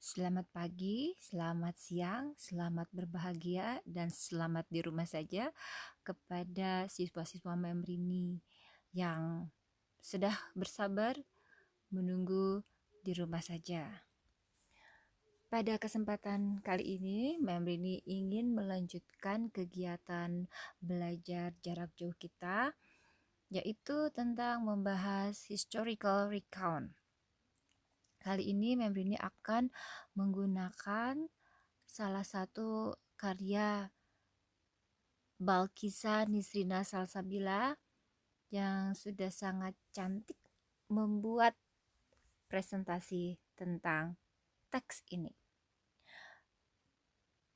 Selamat pagi, selamat siang, selamat berbahagia, dan selamat di rumah saja kepada siswa-siswa Membrini yang sudah bersabar menunggu di rumah saja. Pada kesempatan kali ini, Membrini ingin melanjutkan kegiatan belajar jarak jauh kita, yaitu tentang membahas historical recount. Kali ini Membrini akan menggunakan salah satu karya Balkisa Nisrina Salsabila yang sudah sangat cantik membuat presentasi tentang teks ini.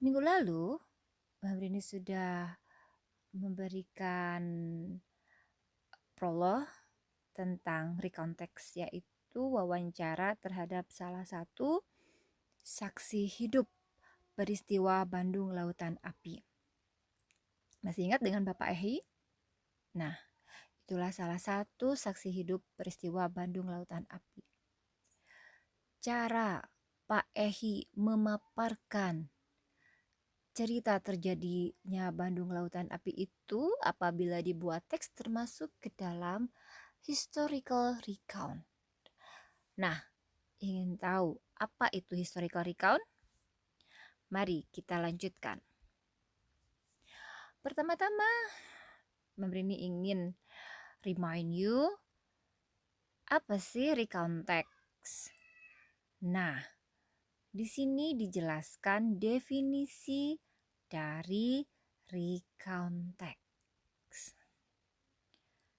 Minggu lalu, Membrini sudah memberikan prolog tentang recount teks, yaitu wawancara terhadap salah satu saksi hidup peristiwa Bandung Lautan Api. Masih ingat dengan Bapak Ehi? Nah, itulah salah satu saksi hidup peristiwa Bandung Lautan Api. Cara Pak Ehi memaparkan cerita terjadinya Bandung Lautan Api itu apabila dibuat teks termasuk ke dalam historical recount. Nah, ingin tahu apa itu historical recount? Mari kita lanjutkan. Pertama-tama, Membrini ingin remind you, apa sih recount text? Nah, di sini dijelaskan definisi dari recount text.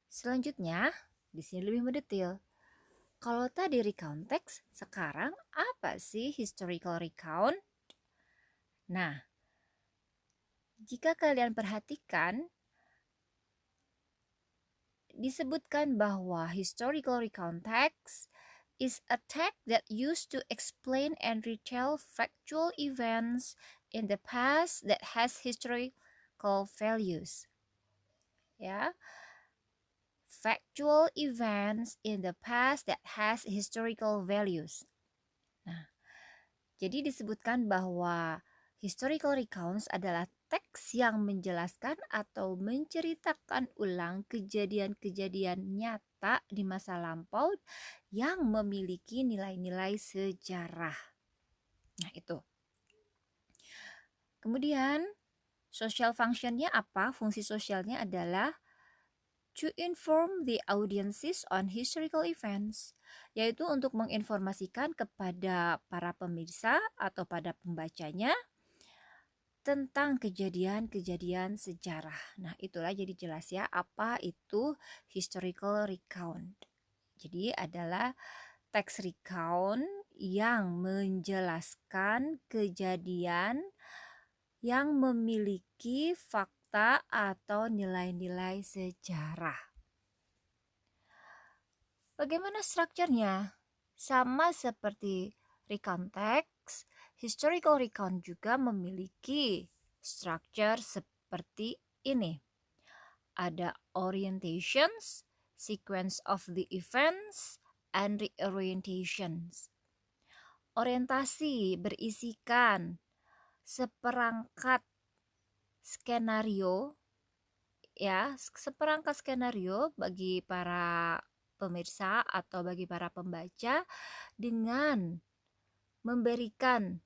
Selanjutnya, di sini lebih mendetail. Kalau tadi recount text, sekarang apa sih historical recount? Nah, jika kalian perhatikan, disebutkan bahwa historical recount text is a text that used to explain and retell factual events in the past that has historical values. Ya, factual events in the past that has historical values. Nah, jadi disebutkan bahwa historical recounts adalah teks yang menjelaskan atau menceritakan ulang kejadian-kejadian nyata di masa lampau yang memiliki nilai-nilai sejarah. Nah, itu. Kemudian, social functionnya apa? Fungsi sosialnya adalah to inform the audiences on historical events, yaitu untuk menginformasikan kepada para pemirsa atau pada pembacanya tentang kejadian-kejadian sejarah. Nah, itulah jadi jelas ya apa itu historical recount. Jadi adalah teks recount yang menjelaskan kejadian yang memiliki fakta atau nilai-nilai sejarah. Bagaimana strukturnya? Sama seperti recount text, historical recount juga memiliki struktur seperti ini. Ada orientations, sequence of the events, and reorientations. Orientasi berisikan seperangkat skenario, ya, seperangkat skenario bagi para pemirsa atau bagi para pembaca dengan memberikan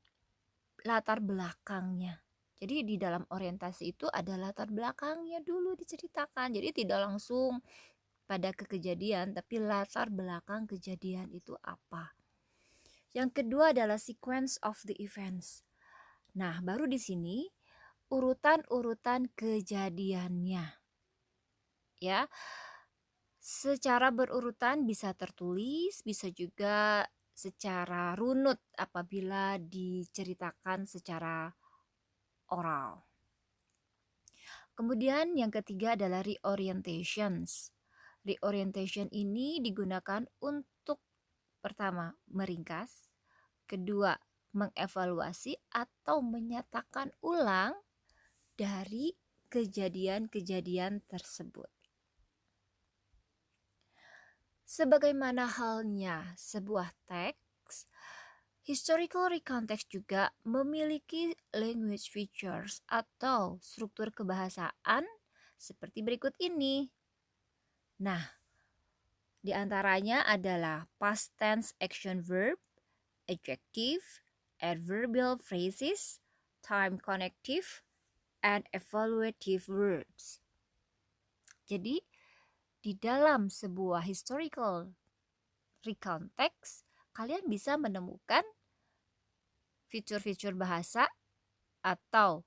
latar belakangnya. Jadi di dalam orientasi itu ada latar belakangnya dulu diceritakan. Jadi tidak langsung pada kejadian, tapi latar belakang kejadian itu apa. Yang kedua adalah sequence of the events. Nah, baru di sini urutan-urutan kejadiannya. Ya. Secara berurutan bisa tertulis, bisa juga secara runut apabila diceritakan secara oral. Kemudian yang ketiga adalah reorientations. Reorientation ini digunakan untuk pertama meringkas, kedua mengevaluasi atau menyatakan ulang dari kejadian-kejadian tersebut. Sebagaimana halnya sebuah teks, Historical recount text juga memiliki language features atau struktur kebahasaan seperti berikut ini. Nah, di antaranya adalah past tense action verb, adjective, adverbial phrases, time connective, and evaluative words. Jadi, di dalam sebuah historical recount text, kalian bisa menemukan fitur-fitur bahasa atau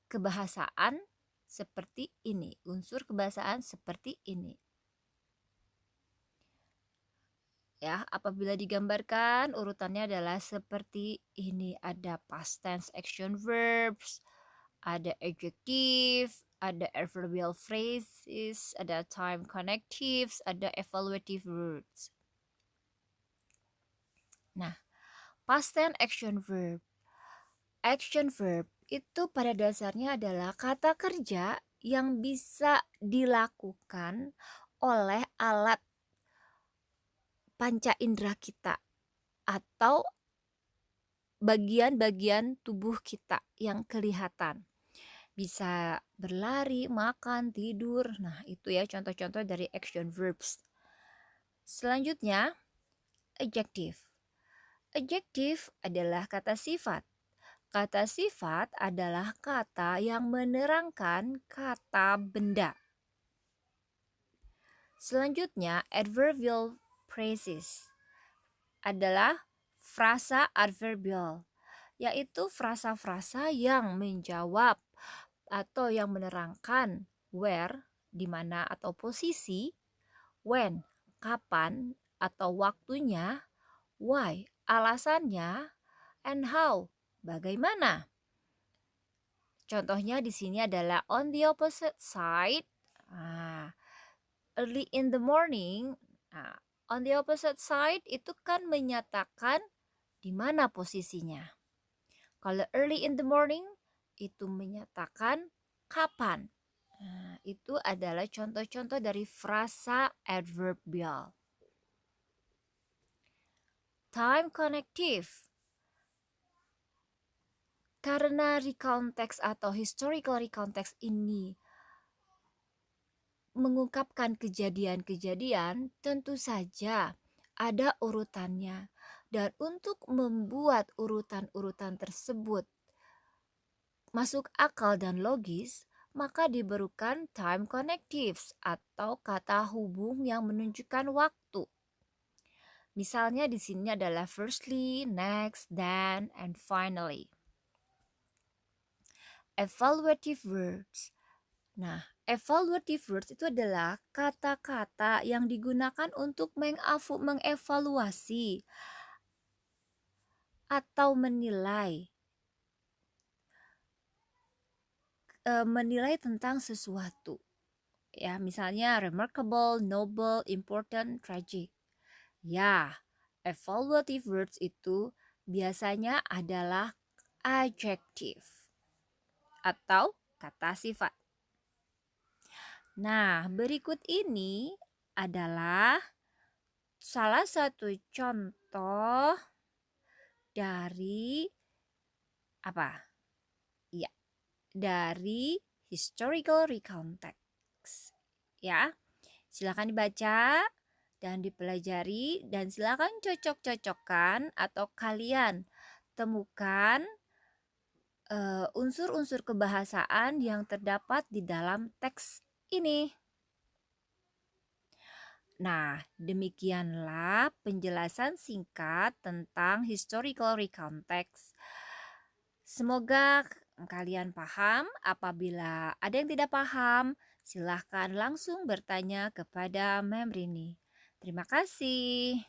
kebahasaan seperti ini, unsur kebahasaan seperti ini. Ya, apabila digambarkan urutannya adalah seperti ini, ada past tense action verbs, ada adjective, ada adverbial phrases, ada time connectives, ada evaluative words. Nah, past tense action verb. Action verb itu pada dasarnya adalah kata kerja yang bisa dilakukan oleh alat panca indera kita atau bagian-bagian tubuh kita yang kelihatan. Bisa berlari, makan, tidur. Nah, itu ya contoh-contoh dari action verbs. Selanjutnya, adjective. Adjective adalah kata sifat. Kata sifat adalah kata yang menerangkan kata benda. Selanjutnya, adverbial phrases adalah frasa adverbial, yaitu frasa-frasa yang menjawab atau yang menerangkan where, di mana atau posisi, when, kapan atau waktunya, why, alasannya, and how, bagaimana. Contohnya di sini adalah on the opposite side. Early in the morning. On the opposite side itu kan menyatakan di mana posisinya. Kalau early in the morning itu menyatakan kapan. Itu adalah contoh-contoh dari frasa adverbial. Time connective. Karena recount text atau historical recount text ini mengungkapkan kejadian-kejadian, tentu saja ada urutannya. Dan untuk membuat urutan-urutan tersebut masuk akal dan logis, maka diperlukan time connectives atau kata hubung yang menunjukkan waktu. Misalnya di sini adalah firstly, next, then, and finally. Evaluative words. Nah, evaluative words itu adalah kata-kata yang digunakan untuk mengevaluasi atau menilai tentang sesuatu. Ya, misalnya remarkable, noble, important, tragic. Ya, evaluative words itu biasanya adalah adjective atau kata sifat. Nah, berikut ini adalah salah satu contoh dari dari historical recount text. Ya, silakan dibaca dan dipelajari dan silakan cocok-cocokkan atau kalian temukan unsur-unsur kebahasaan yang terdapat di dalam teks ini. Nah, demikianlah penjelasan singkat tentang historical recount text. Semoga kalian paham. Apabila ada yang tidak paham, silahkan langsung bertanya kepada Mem Rini. Terima kasih.